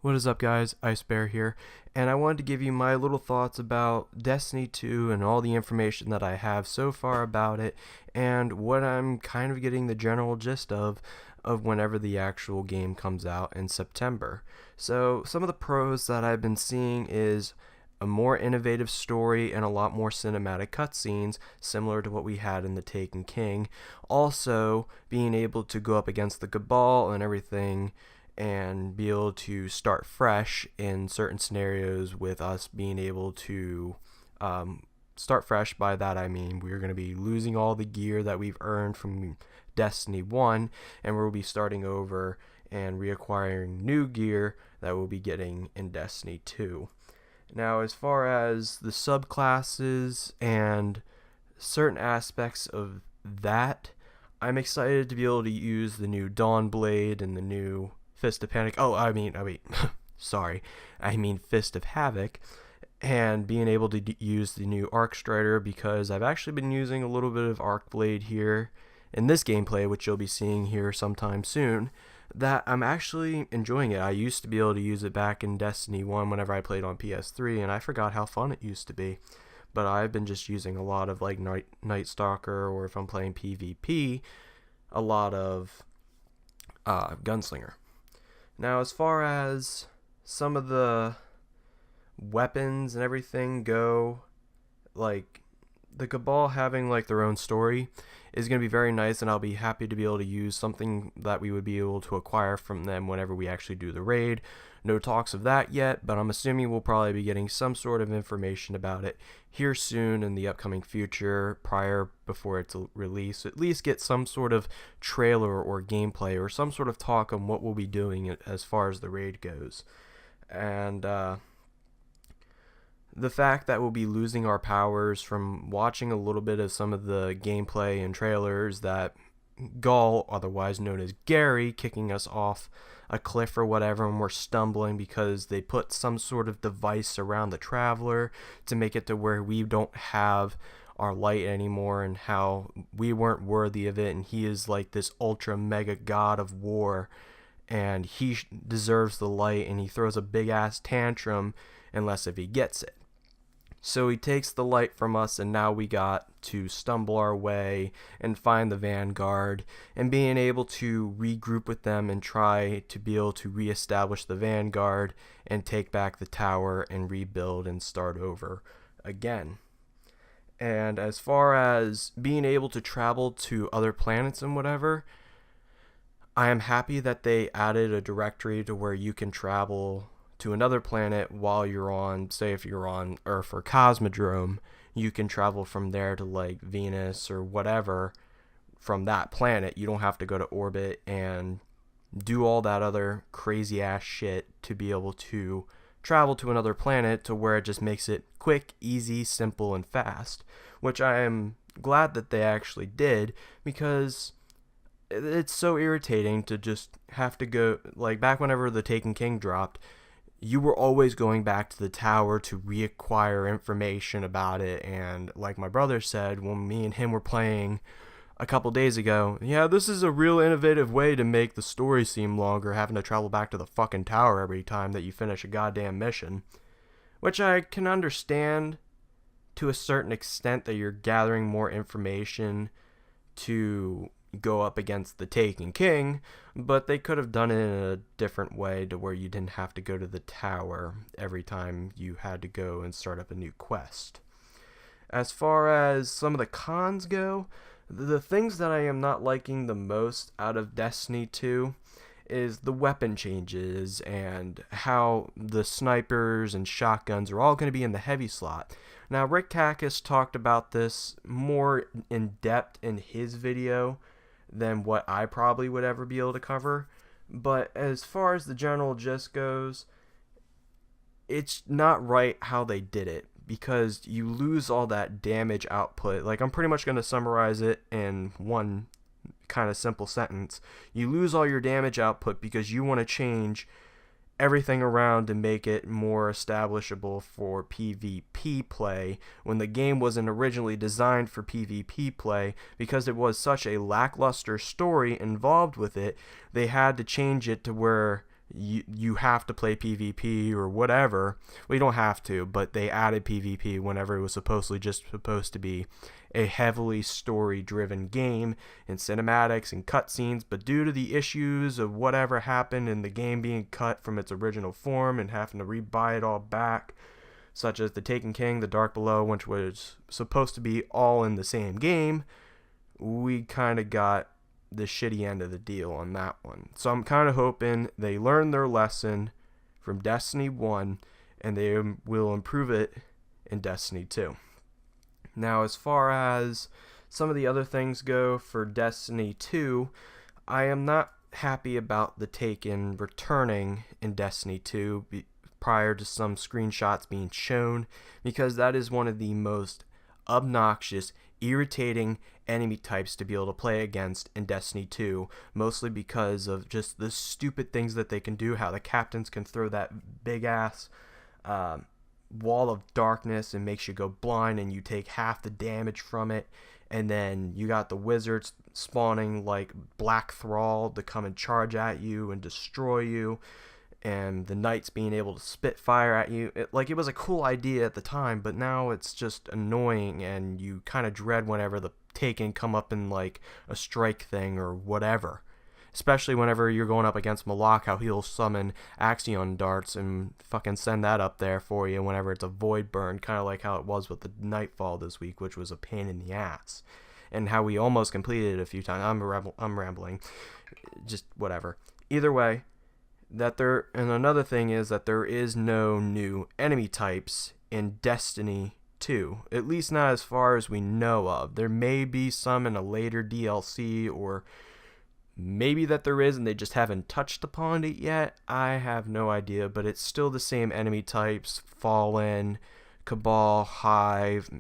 What is up, guys? AHappyIceBear here, and I wanted to give you my little thoughts about Destiny 2 and all the information that I have so far about it, and what I'm kind of getting the general gist of whenever the actual game comes out in September. So some of the pros that I've been seeing is a more innovative story and a lot more cinematic cutscenes, similar to what we had in The Taken King. Also, being able to go up against the Cabal and everything and be able to start fresh in certain scenarios, with us being able to start fresh. By that I mean we're going to be losing all the gear that we've earned from Destiny 1, and we'll be starting over and reacquiring new gear that we'll be getting in Destiny 2. Now, as far as the subclasses and certain aspects of that, I'm excited to be able to use the new Dawn Blade and the new Fist of Panic. Sorry, I mean Fist of Havoc, and being able to use the new Arc Strider, because I've actually been using a little bit of Arc Blade here in this gameplay, which you'll be seeing here sometime soon, that I'm actually enjoying it. I used to be able to use it back in Destiny 1 whenever I played on PS3, and I forgot how fun it used to be. But I've been just using a lot of like Night Stalker, or if I'm playing PvP, a lot of Gunslinger. Now, as far as some of the weapons and everything go, like the Cabal having like their own story is going to be very nice, and I'll be happy to be able to use something that we would be able to acquire from them whenever we actually do the raid. No talks of that yet, but I'm assuming we'll probably be getting some sort of information about it here soon in the upcoming future, before it's released. At least get some sort of trailer or gameplay or some sort of talk on what we'll be doing as far as the raid goes. And the fact that we'll be losing our powers from watching a little bit of some of the gameplay and trailers, that Gaul, otherwise known as Gary, kicking us off a cliff or whatever, and we're stumbling because they put some sort of device around the Traveler to make it to where we don't have our light anymore, and how we weren't worthy of it, and he is like this ultra mega god of war, and he deserves the light, and he throws a big ass tantrum unless if he gets it. So he takes the light from us, and now we got to stumble our way and find the Vanguard, and being able to regroup with them and try to be able to reestablish the Vanguard and take back the tower and rebuild and start over again. And as far as being able to travel to other planets and whatever, I am happy that they added a directory to where you can travel to another planet while you're on, say if you're on Earth or Cosmodrome, you can travel from there to like Venus or whatever from that planet. You don't have to go to orbit and do all that other crazy ass shit to be able to travel to another planet, to where it just makes it quick, easy, simple, and fast, which I am glad that they actually did, because it's so irritating to just have to go, like back whenever the Taken King dropped, you were always going back to the tower to reacquire information about it. And like my brother said when me and him were playing a couple days ago, yeah, this is a real innovative way to make the story seem longer, having to travel back to the fucking tower every time that you finish a goddamn mission. Which I can understand to a certain extent, that you're gathering more information to go up against the Taken King, but they could have done it in a different way, to where you didn't have to go to the tower every time you had to go and start up a new quest. As far as some of the cons go, the things that I am not liking the most out of Destiny 2 is the weapon changes, and how the snipers and shotguns are all going to be in the heavy slot. Now, Rick Kakis talked about this more in depth in his video than what I probably would ever be able to cover, but as far as the general gist goes, it's not right how they did it, because you lose all that damage output. Like, I'm pretty much going to summarize it in one kind of simple sentence. You lose all your damage output because you want to change everything around to make it more establishable for PvP play, when the game wasn't originally designed for PvP play, because it was such a lackluster story involved with it. They had to change it to where you have to play PvP or whatever. Well, you don't have to, but they added PvP whenever it was supposed to be a heavily story-driven game and cinematics and cutscenes. But due to the issues of whatever happened in the game being cut from its original form and having to rebuy it all back, such as the Taken King, the Dark Below, which was supposed to be all in the same game, we kind of got the shitty end of the deal on that one. So I'm kind of hoping they learn their lesson from Destiny 1 and they will improve it in Destiny 2. Now, as far as some of the other things go for Destiny 2, I am not happy about the Taken returning in Destiny 2 prior to some screenshots being shown, because that is one of the most obnoxious, irritating enemy types to be able to play against in Destiny 2, mostly because of just the stupid things that they can do, how the captains can throw that big ass wall of darkness and makes you go blind and you take half the damage from it, and then you got the wizards spawning like Black Thrall to come and charge at you and destroy you, and the knights being able to spit fire at you. It was a cool idea at the time, but now it's just annoying, and you kind of dread whenever the Taken come up in like a strike thing or whatever. Especially whenever you're going up against Malak, how he'll summon Axion darts and fucking send that up there for you whenever it's a void burn, kind of like how it was with the Nightfall this week, which was a pain in the ass. And how we almost completed it a few times. I'm rambling. Just whatever. Either way, and another thing is that there is no new enemy types in Destiny 2, at least not as far as we know of. There may be some in a later DLC, or maybe that there is and they just haven't touched upon it yet. I have no idea, but it's still the same enemy types: Fallen, Cabal, Hive,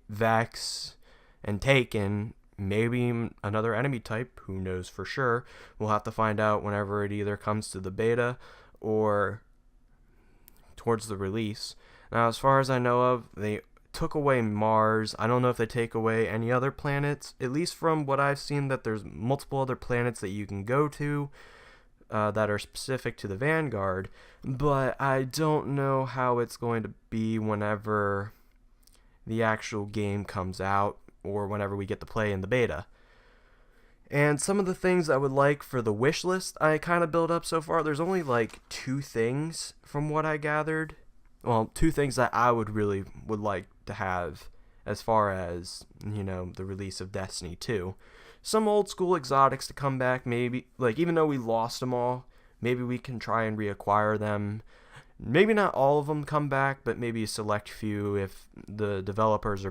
Vex, and Taken. Maybe another enemy type, who knows for sure. We'll have to find out whenever it either comes to the beta or towards the release. Now, as far as I know of, they took away Mars. I don't know if they take away any other planets, at least from what I've seen, that there's multiple other planets that you can go to that are specific to the Vanguard, but I don't know how it's going to be whenever the actual game comes out or whenever we get to play in the beta. And some of the things I would like for the wish list I kind of built up so far, there's only like 2 things from what I gathered. Well, 2 things that I would like to have as far as, the release of Destiny 2. Some old school exotics to come back, maybe, like, even though we lost them all, maybe we can try and reacquire them. Maybe not all of them come back, but maybe a select few if the developers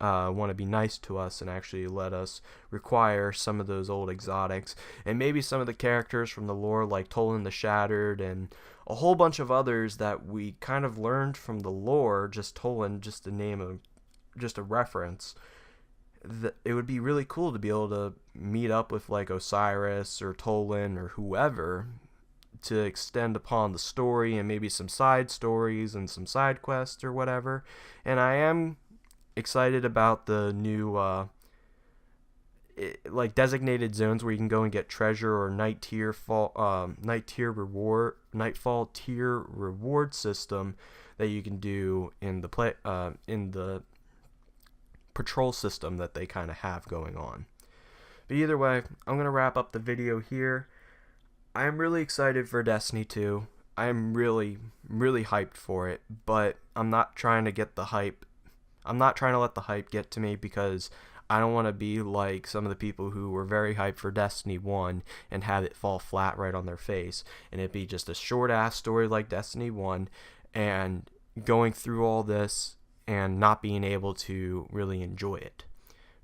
want to be nice to us and actually let us require some of those old exotics, and maybe some of the characters from the lore like Tolan the Shattered and a whole bunch of others that we kind of learned from the lore, just Tolan, just the name of, just a reference. It would be really cool to be able to meet up with like Osiris or Tolan or whoever to extend upon the story and maybe some side stories and some side quests or whatever. And I am excited about the new designated zones where you can go and get treasure or nightfall tier reward system that you can do in the patrol system that they kind of have going on. But either way, I'm going to wrap up the video here. I am really excited for Destiny 2. I am really, really hyped for it, but I'm not trying to let the hype get to me, because I don't want to be like some of the people who were very hyped for Destiny 1 and have it fall flat right on their face, and it be just a short-ass story like Destiny 1, and going through all this and not being able to really enjoy it.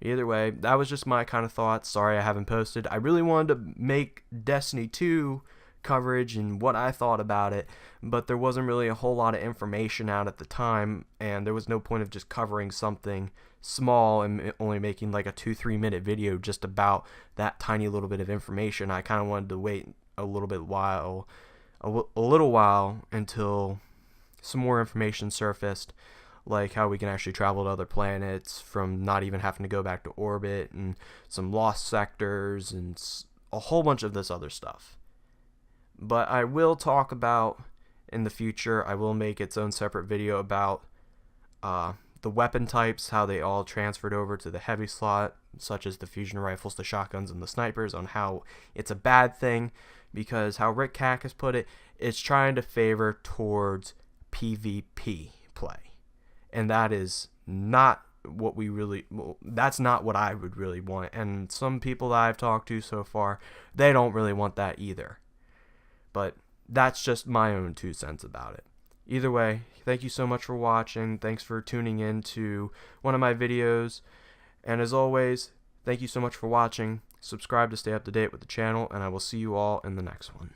Either way, that was just my kind of thoughts. Sorry I haven't posted. I really wanted to make Destiny 2 coverage and what I thought about it, but there wasn't really a whole lot of information out at the time, and there was no point of just covering something small and only making like a 2-3 minute video just about that tiny little bit of information. I kind of wanted to wait a little while until some more information surfaced, like how we can actually travel to other planets from not even having to go back to orbit, and some lost sectors and a whole bunch of this other stuff. But I will talk about in the future, I will make its own separate video about the weapon types, how they all transferred over to the heavy slot, such as the fusion rifles, the shotguns, and the snipers, on how it's a bad thing, because how Rick Cackus put it, it's trying to favor towards PvP play. And that is not what we really, that's not what I would really want. And some people that I've talked to so far, they don't really want that either. But that's just my own 2 cents about it. Either way, thank you so much for watching. Thanks for tuning in to one of my videos. And as always, thank you so much for watching. Subscribe to stay up to date with the channel, and I will see you all in the next one.